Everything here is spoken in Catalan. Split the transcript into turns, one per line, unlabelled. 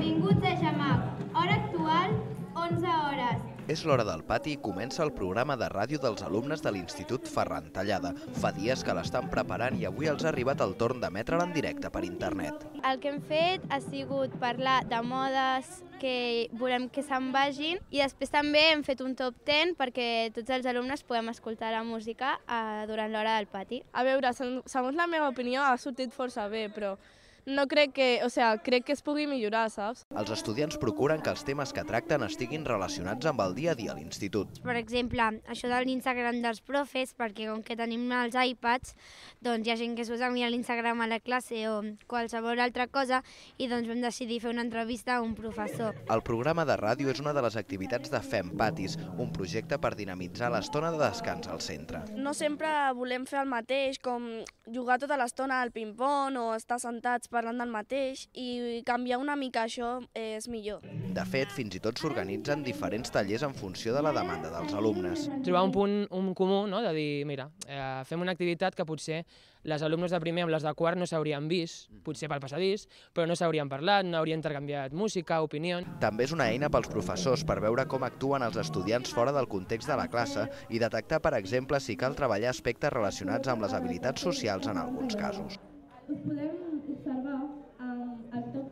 Benvinguts a Jamac. Hora actual, 11 hores.
És l'hora del pati i comença el programa de ràdio dels alumnes de l'Institut Ferran Tallada. Fa dies que l'estan preparant i avui els ha arribat el torn d'emetre'l en directe per internet.
El que hem fet ha sigut parlar de modes que volem que se'n vagin i després també hem fet un top 10 perquè tots els alumnes podem escoltar la música durant l'hora del pati.
A veure, segons la meva opinió ha sortit força bé, però no crec crec que es pugui millorar, saps?
Els estudiants procuren que els temes que tracten estiguin relacionats amb el dia a dia a l'institut.
Per exemple, això de l'Instagram dels profes, perquè com que tenim els iPads, doncs hi ha gent que s'usa mirar l'Instagram a la classe o qualsevol altra cosa i doncs vam decidir fer una entrevista a un professor.
El programa de ràdio és una de les activitats de Fem Patis, un projecte per dinamitzar l'estona de descans al centre.
No sempre volem fer el mateix, com jugar tota l'estona al ping-pong o estar sentats parlant del mateix, i canviar una mica això és millor.
De fet, fins i tot s'organitzen diferents tallers en funció de la demanda dels alumnes.
Trobar un punt comú, no? De dir, mira, fem una activitat que potser les alumnes de primer amb les de quart no s'haurien vist, potser pel passadís, però no s'haurien parlat, no haurien intercanviat música, opinió.
També és una eina pels professors per veure com actuen els estudiants fora del context de la classe i detectar, per exemple, si cal treballar aspectes relacionats amb les habilitats socials en alguns casos.
Us podem observar el to